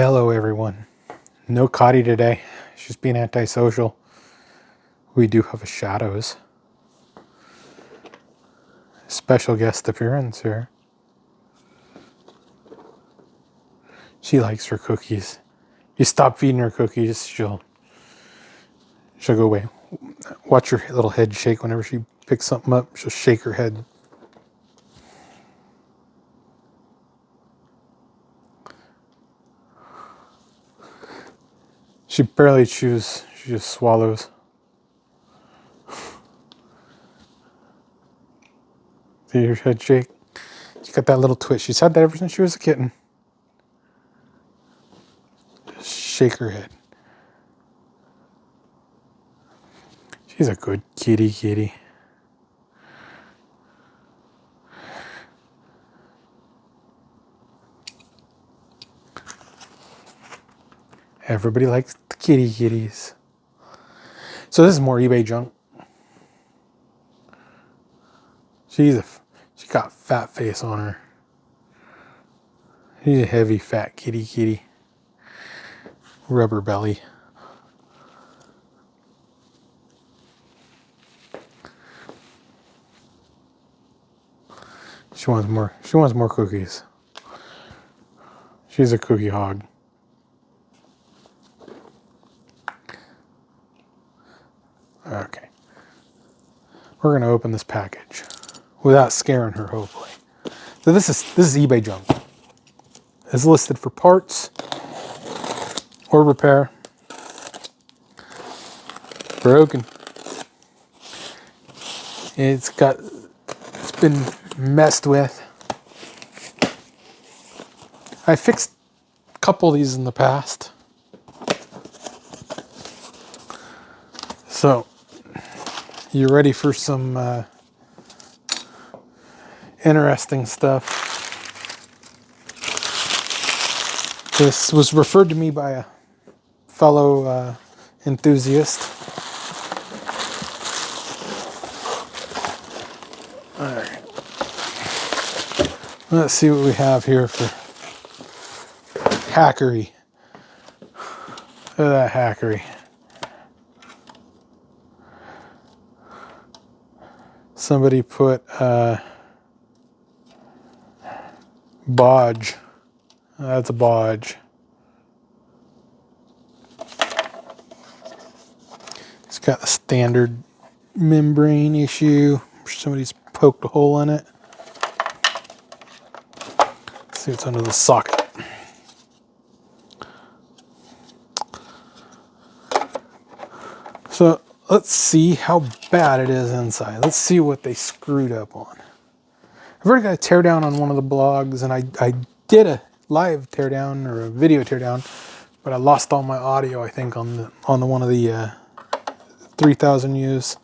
Hello everyone. No Cotty today. She's being antisocial. We do have a Shadows. Special guest appearance here. She likes her cookies. You stop feeding her cookies, she'll go away. Watch her little head shake whenever she picks something up. She'll shake her head. She barely chews. She just swallows. See her head shake? She's got that little twitch. She's had that ever since she was a kitten. Just shake her head. She's a good kitty. Everybody likes the kitties. So this is more eBay junk. She got fat face on her. She's a heavy fat kitty. Rubber belly. She wants more cookies. She's a cookie hog. Okay. We're gonna open this package without scaring her, hopefully. So this is eBay junk. It's listed for parts or repair. Broken. It's been messed with. I fixed a couple of these in the past. So, you ready for some interesting stuff? This was referred to me by a fellow enthusiast. All right. Let's see what we have here for hackery. Look at that hackery. Somebody put bodge. That's a bodge. It's got the standard membrane issue. Somebody's poked a hole in it. Let's see what's under the socket. So let's see how bad it is inside. Let's see what they screwed up on. I've already got a teardown on one of the blogs, and I did a live teardown or a video teardown, but I lost all my audio, I think, on one of the 3000Us.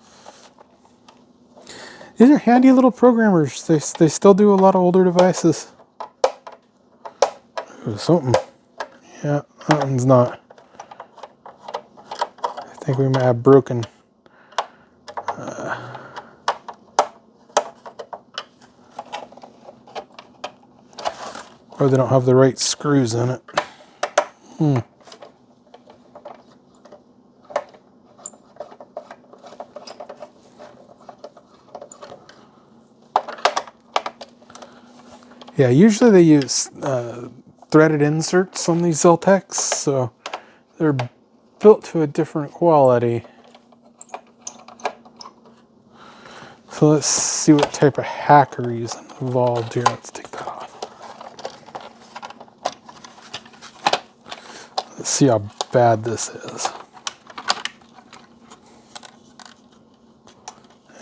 These are handy little programmers. They still do a lot of older devices. Ooh, something. Yeah, that one's not. I think we might have broken. Or they don't have the right screws in it. Yeah, usually they use threaded inserts on these Xelteks, so they're built to a different quality. So let's see what type of hackery is involved here. Let's take that off. Let's see how bad this is.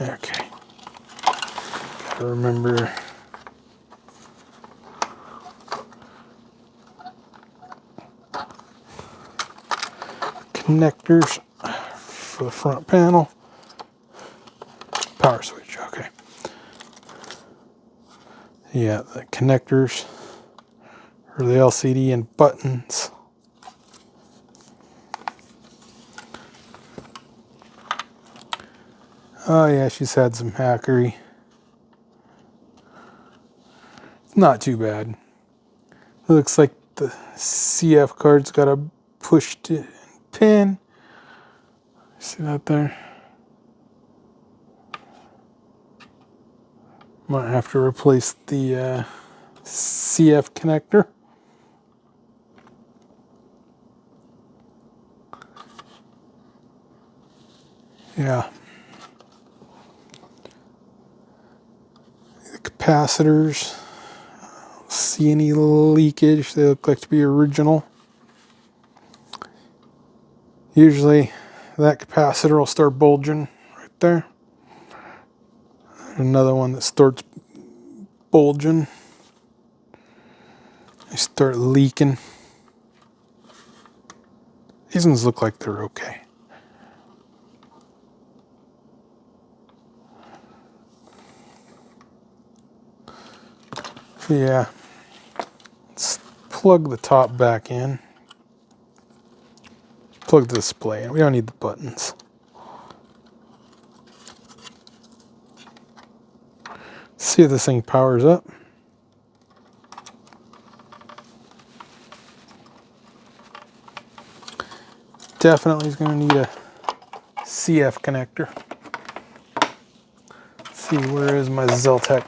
Okay. Gotta remember. Connectors for the front panel. Power switch, okay. Yeah, the connectors for the LCD and buttons. Oh yeah, she's had some hackery. Not too bad. It looks like the CF card's got a pushed pin. See that there? Might have to replace the CF connector. Yeah. The capacitors. See any leakage? They look like to be original. Usually that capacitor will start bulging right there. Another one that starts bulging. They start leaking. These ones look like they're okay. Yeah. Let's plug the top back in. Plug the display in. We don't need the buttons. See if this thing powers up. Definitely is going to need a CF connector. Let's see, where is my Xeltek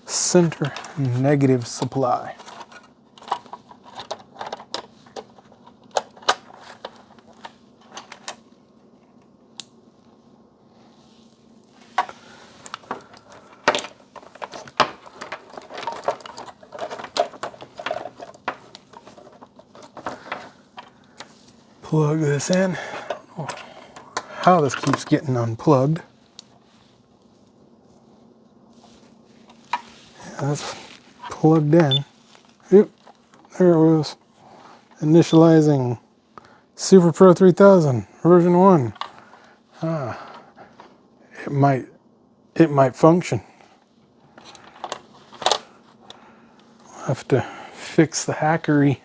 center negative supply? Plug this in. Oh, how this keeps getting unplugged. Yeah, that's plugged in. Yep, there it was. Initializing Superpro 3000 version 1. It might function. I'll have to fix the hackery.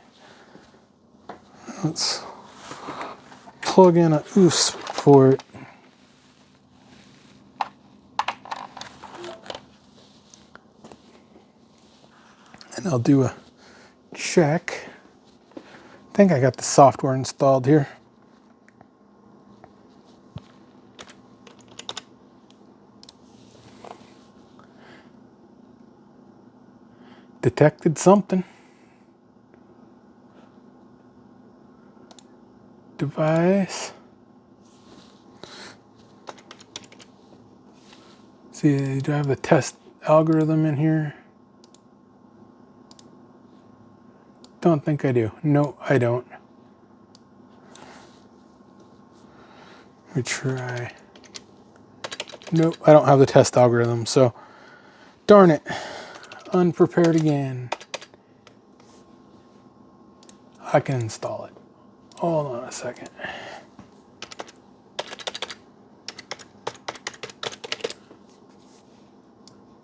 Let's plug in a USB port. And I'll do a check. I think I got the software installed here. Detected something. Device. See, do I have the test algorithm in here? Don't think I do. No, I don't. Let me try. Nope, I don't have the test algorithm, so darn it. Unprepared again. I can install it. Hold on a second.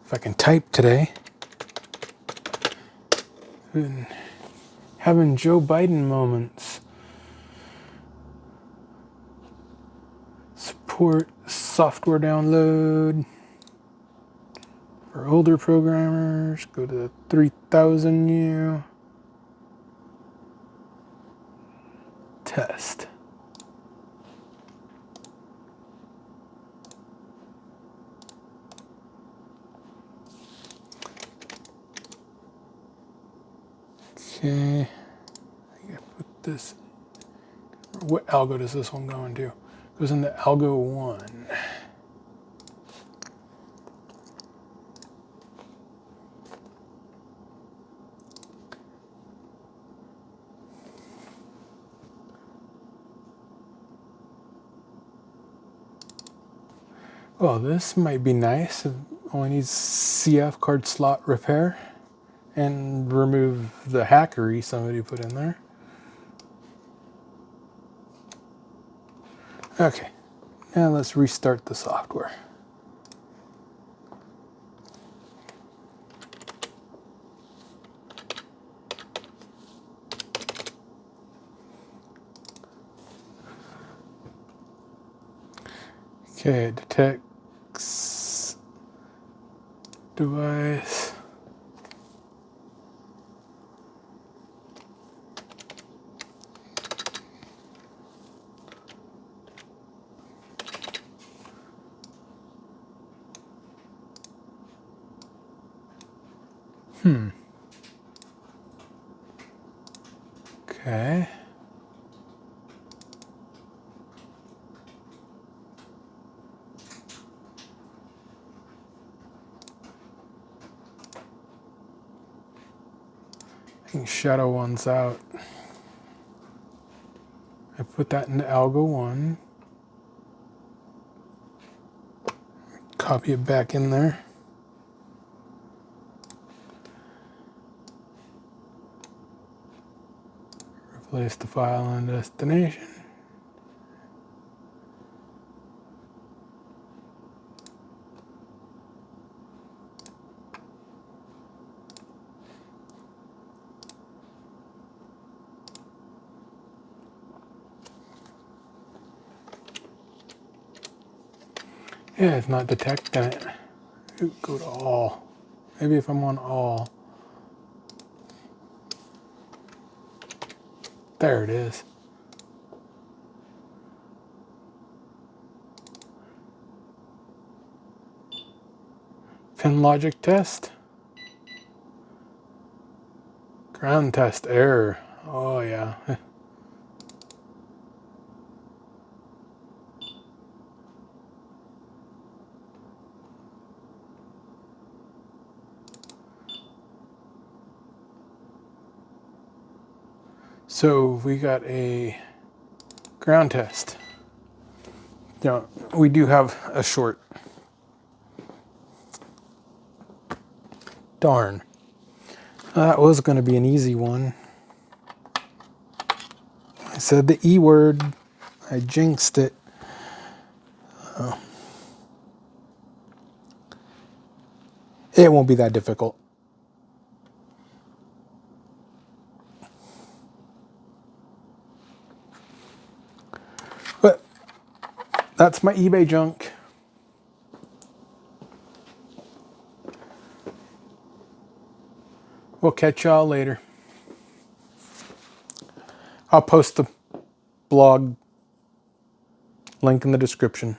If I can type today. Been having Joe Biden moments. Support software download. For older programmers, go to the 3000U. Test. Okay, I gotta put this. What algo does this one go into? It goes into algo 1. Well, this might be nice. It only needs CF card slot repair and remove the hackery somebody put in there. Okay, now let's restart the software. Okay, it detects device. Okay. I can shadow ones out. I put that into Algo 1. Copy it back in there. Replace the file and destination. Yeah, it's not detecting it. Go to all. Maybe if I'm on all. There it is. Pin logic test. Ground test error. Oh yeah. So we got a ground test. Now, we do have a short. Darn. That was going to be an easy one. I said the E word. I jinxed it. Oh. It won't be that difficult. But that's my eBay junk. We'll catch y'all later. I'll post the blog link in the description.